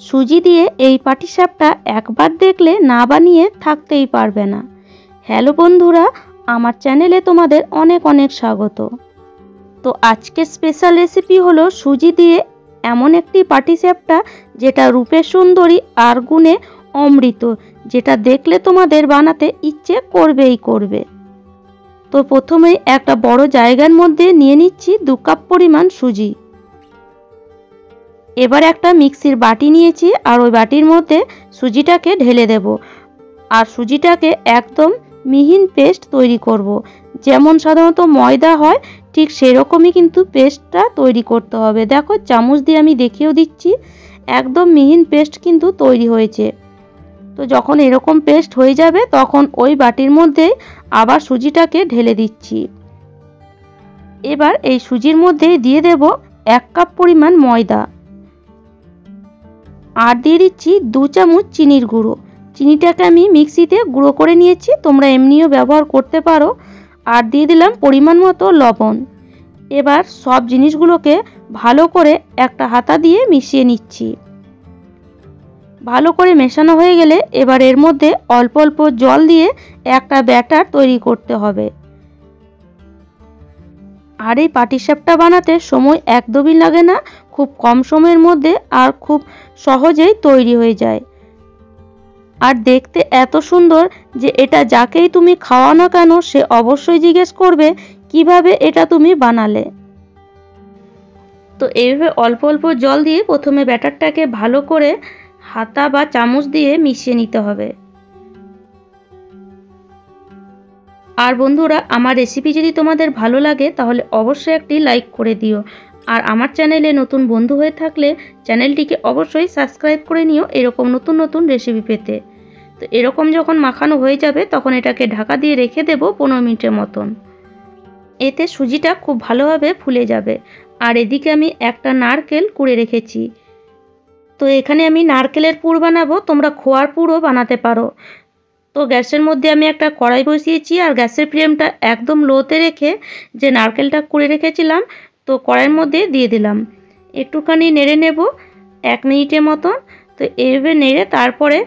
সুজি দিয়ে এই পাটিসাপটা একবার দেখলে না বানিয়ে থাকতেই পারবে না। হ্যালো বন্ধুরা, আমার চ্যানেলে তোমাদের অনেক অনেক স্বাগত। তো আজকের স্পেশাল রেসিপি হলো সুজি দিয়ে এমন একটি পাটিসাপটা যেটা রূপে সুন্দরী আর গুণে অমৃত, যেটা দেখলে তোমাদের বানাতে ইচ্ছে করবেই করবে। তো প্রথমেই একটা বড় জায়গার মধ্যে নিয়ে নিচ্ছি 2 কাপ পরিমাণ সুজি। এবার একটা মিক্সির বাটি নিয়েছি আর ওই বাটির মধ্যে সুজিটাকে ঢেলে দেব। আর সুজিটাকে একদম মিহিন পেস্ট তৈরি করব। যেমন সাধারণত ময়দা হয় ঠিক সেরকমই কিন্তু পেস্টটা তৈরি করতে হবে। দেখো চামচ দিয়ে আমি দেখিয়েও দিচ্ছি, একদম মিহিন পেস্ট কিন্তু তৈরি হয়েছে। তো যখন এরকম পেস্ট হয়ে যাবে তখন ওই বাটির মধ্যে আবার সুজিটাকে ঢেলে দিচ্ছি। এবার এই সুজির মধ্যে দিয়ে দেব 1 কাপ পরিমাণ ময়দা আর দিয়ে দিচ্ছি 2 চামচ চিনির গুঁড়ো। চিনিটাকে আমি মিক্সিতে গুঁড়ো করে নিয়েছি, তোমরা এমনিও ব্যবহার করতে পারো। আর দিয়ে দিলাম পরিমাণ মতো লবণ। এবার সব জিনিসগুলোকে ভালো করে একটা হাতা দিয়ে মিশিয়ে নিচ্ছি। ভালো করে মেশানো হয়ে গেলে এবার এর মধ্যে অল্প অল্প জল দিয়ে একটা ব্যাটার তৈরি করতে হবে। আর এই পাটিসাপটা বানাতে সময় একদমই লাগে না, খুব কম সময়ের মধ্যে আর খুব সহজেই তৈরি হয়ে যায়। আর দেখতে এত সুন্দর যে এটা যাকেই তুমি খাওয়াও না কেন সে অবশ্যই জিজ্ঞেস করবে কিভাবে এটা তুমি বানালে। তো এইভাবে অল্প অল্প জল দিয়ে প্রথমে ব্যাটারটাকে ভালো করে হাতা বা চামচ দিয়ে মিশিয়ে নিতে হবে। আর বন্ধুরা, আমার রেসিপি যদি তোমাদের ভালো লাগে তাহলে অবশ্যই একটি লাইক করে দিও। আর আমার চ্যানেলে নতুন বন্ধু হয়ে থাকলে চ্যানেলটিকে অবশ্যই সাবস্ক্রাইব করে নিও এরকম নতুন নতুন রেসিপি পেতে। তো এরকম যখন মাখানো হয়ে যাবে তখন এটাকে ঢাকা দিয়ে রেখে দেব 15 মিনিটের মতন। এতে সুজিটা খুব ভালোভাবে ফুলে যাবে। আর এদিকে আমি একটা নারকেল কুড়ে রেখেছি। তো এখানে আমি নারকেলের পুর বানাবো, তোমরা খোয়ার পুরও বানাতে পারো। তো গ্যাসের মধ্যে আমি একটা কড়াই বসিয়েছি আর গ্যাসের ফ্লেমটা একদম লোতে রেখে যে নারকেলটা কুড়ে রেখেছিলাম তো কড়াইয়ের মধ্যে দিয়ে দিলাম। একটুখানি নেড়ে নেব 1 মিনিটের মতন। তো এইভাবে নেড়ে তারপরে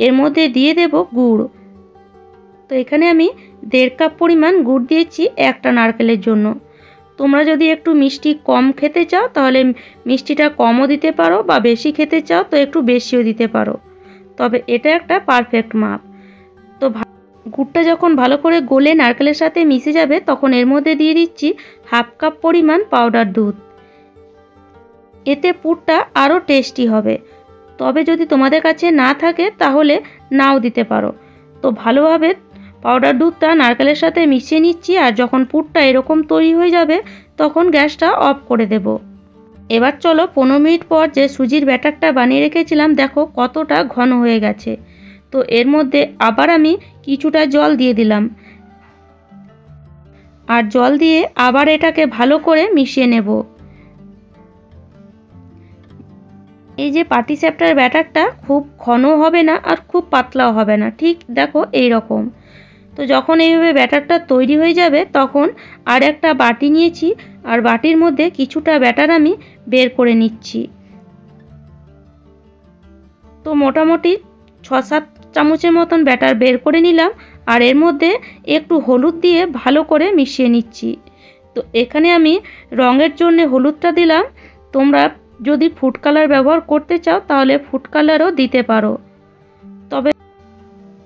এর মধ্যে দিয়ে দেব গুড়। তো এখানে আমি 1.5 কাপ পরিমাণ গুড় দিয়েছি একটা নারকেলের জন্য। তোমরা যদি একটু মিষ্টি কম খেতে চাও তাহলে মিষ্টিটা কমও দিতে পারো, বা বেশি খেতে চাও তো একটু বেশিও দিতে পারো, তবে এটা একটা পারফেক্ট মাপ। তো গুড়টা যখন ভালো করে গলে নারকেলের সাথে মিশে যাবে তখন এর মধ্যে দিয়ে দিচ্ছি 1/2 কাপ পরিমাণ পাউডার দুধ। এতে পুরটা আরও টেস্টি হবে, তবে যদি তোমাদের কাছে না থাকে তাহলে নাও দিতে পারো। তো ভালোভাবে পাউডার দুধটা নারকেলের সাথে মিশিয়ে নিচ্ছি। আর যখন পুরটা এরকম তৈরি হয়ে যাবে তখন গ্যাসটা অফ করে দেব। এবার চলো 15 মিনিট পর যে সুজির ব্যাটারটা বানিয়ে রেখেছিলাম দেখো কতটা ঘন হয়ে গেছে। তো এর মধ্যে আবার আমি কিছুটা জল দিয়ে দিলাম। আর জল দিয়ে আবার এটাকে ভালো করে মিশিয়ে নেব। এই যে পাটিসাপটার ব্যাটারটা খুব ঘন হবে না আর খুব পাতলাও হবে না, ঠিক দেখো এই রকম। তো যখন এইভাবে ব্যাটারটা তৈরি হয়ে যাবে তখন আর একটা বাটি নিয়েছি আর বাটির মধ্যে কিছুটা ব্যাটার আমি বের করে নিচ্ছি। তো মোটামুটি 6-7 চামচের মতন ব্যাটার বের করে নিলাম। আর এর মধ্যে একটু হলুদ দিয়ে ভালো করে মিশিয়ে নিচ্ছি। তো এখানে আমি রঙের জন্য হলুদটা দিলাম, তোমরা যদি ফুড কালার ব্যবহার করতে চাও তাহলে ফুড কালারও দিতে পারো। তবে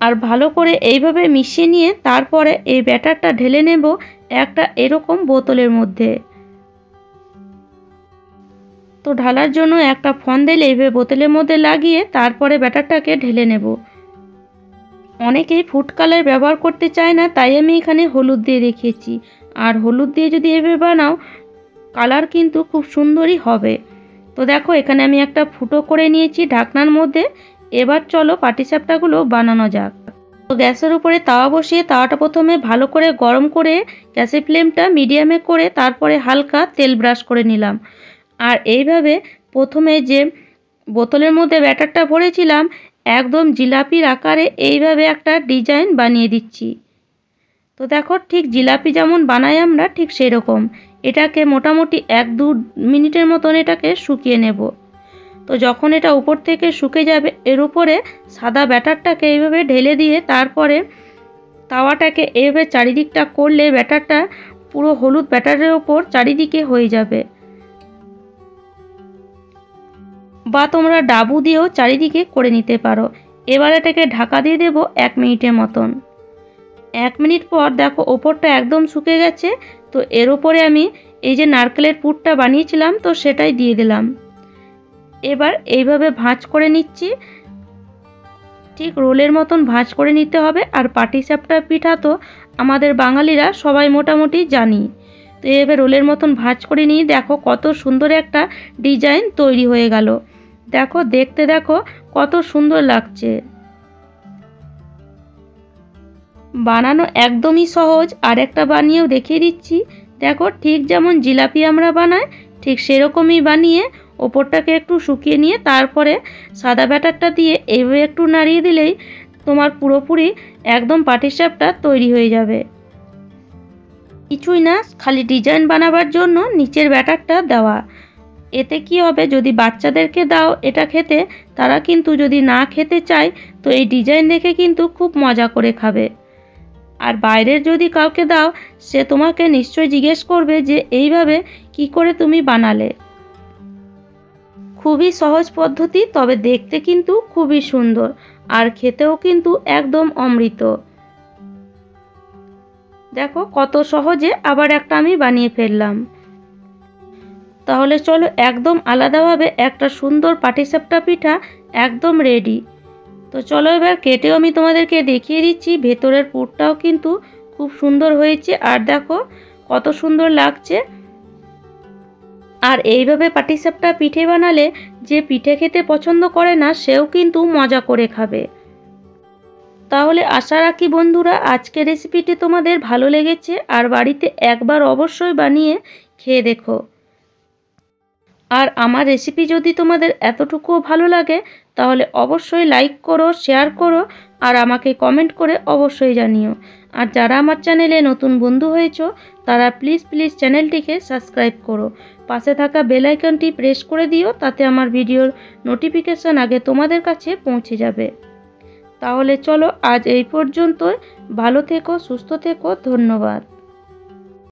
আর ভালো করে এইভাবে মিশিয়ে নিয়ে তারপরে এই ব্যাটারটা ঢেলে নেব একটা এরকম বোতলের মধ্যে। তো ঢালার জন্য একটা ফন্দেল এইভাবে বোতলের মধ্যে লাগিয়ে তারপরে ব্যাটারটাকে ঢেলে নেব। অনেকেই ফুড কালার ব্যবহার করতে চায় না, তাই আমি এখানে হলুদ দিয়ে দেখিয়েছি। আর হলুদ দিয়ে যদি এভাবে বানাও কালার কিন্তু খুব সুন্দরই হবে। তো দেখো এখানে আমি একটা ফুটো করে নিয়েছি ঢাকনার মধ্যে। এবার চলো পাটিসাপটাগুলো বানানো যাক। তো গ্যাসের উপরে তাওয়া বসিয়ে তাওয়াটা প্রথমে ভালো করে গরম করে গ্যাসের ফ্লেমটা মিডিয়ামে করে তারপরে হালকা তেল ব্রাশ করে নিলাম। আর এইভাবে প্রথমে যে বোতলের মধ্যে ব্যাটারটা ভরেছিলাম একদম জিলাপির আকারে এইভাবে একটা ডিজাইন বানিয়ে দিচ্ছি। তো দেখো ঠিক জিলাপি যেমন বানাই আমরা ঠিক সেরকম। এটাকে মোটামুটি 1-2 মিনিটের মতন এটাকে শুকিয়ে নেব। তো যখন এটা উপর থেকে শুকে যাবে, এর উপরে সাদা ব্যাটারটাকে এইভাবে ঢেলে দিয়ে তারপরে তাওয়াটাকে এইভাবে চারিদিকটা করলে ব্যাটারটা পুরো হলুদ ব্যাটারের ওপর চারিদিকে হয়ে যাবে। বা তোমরা ডাবু দিয়েও চারিদিকে করে নিতে পারো। এবার এটাকে ঢাকা দিয়ে দেব 1 মিনিটের মতন। 1 মিনিট পর দেখো ওপরটা একদম শুকিয়ে গেছে। তো এর উপরে আমি এই যে নারকেলের পুরটা বানিয়েছিলাম তো সেটাই দিয়ে দিলাম। এবার এইভাবে ভাঁজ করে নিচ্ছি, ঠিক রোলের মতন ভাঁজ করে নিতে হবে। আর পাটিসাপটা পিঠা তো আমাদের বাঙালিরা সবাই মোটামুটি জানি। তো এভাবে রোলের মতন ভাঁজ করে নিয়ে দেখো কত সুন্দর একটা ডিজাইন তৈরি হয়ে গেল। দেখো দেখতে দেখো কত সুন্দর লাগছে। বানানো একদমই সহজ। আর একটা বানিয়েও দেখিয়ে দিচ্ছি। দেখো ঠিক যেমন জিলাপি আমরা বানাই ঠিক সেরকমই বানিয়ে ওপরটাকে একটু শুকিয়ে নিয়ে তারপরে সাদা ব্যাটারটা দিয়ে এইভাবে একটু নাড়িয়ে দিলেই তোমার পুরোপুরি একদম পাটিসাপটা তৈরি হয়ে যাবে। কিছুই না, খালি ডিজাইন বানাবার জন্য নিচের ব্যাটারটা দেওয়া। এতে কি হবে, যদি বাচ্চাদেরকে দাও এটা খেতে, তারা কিন্তু যদি না খেতে চায় তো এই ডিজাইন দেখে কিন্তু খুব মজা করে খাবে। আর বাইরের যদি কাউকে দাও সে তোমাকে নিশ্চয়ই জিজ্ঞেস করবে যে এইভাবে কি করে তুমি বানালে। খুবই সহজ পদ্ধতি, তবে দেখতে কিন্তু খুবই সুন্দর আর খেতেও কিন্তু একদম অমৃত। দেখো কত সহজে আবার একটা আমি বানিয়ে ফেললাম। তাহলে চলো একদম আলাদাভাবে একটা সুন্দর পাটিসাপটা পিঠা একদম রেডি। তো চলো এবার কেটেও আমি তোমাদেরকে দেখিয়ে দিচ্ছি। ভেতরের পুরটাও কিন্তু খুব সুন্দর হয়েছে আর দেখো কত সুন্দর লাগছে। আর এইভাবে পাটিসাপটা পিঠে বানালে যে পিঠে খেতে পছন্দ করে না সেও কিন্তু মজা করে খাবে। তাহলে আশা রাখি বন্ধুরা আজকের রেসিপিটি তোমাদের ভালো লেগেছে আর বাড়িতে একবার অবশ্যই বানিয়ে খেয়ে দেখো। আর আমার রেসিপি যদি তোমাদের এতটুকুও ভালো লাগে তাহলে অবশ্যই লাইক করো, শেয়ার করো আর আমাকে কমেন্ট করে অবশ্যই জানিও। আর যারা আমার চ্যানেলে নতুন বন্ধু হয়েছো তারা প্লিজ চ্যানেলটিকে সাবস্ক্রাইব করো। পাশে থাকা বেল আইকনটি প্রেস করে দিও, তাতে আমার ভিডিওর নোটিফিকেশন আগে তোমাদের কাছে পৌঁছে যাবে। তাহলে চলো আজ এই পর্যন্তই। ভালো থেকো, সুস্থ থেকো, ধন্যবাদ।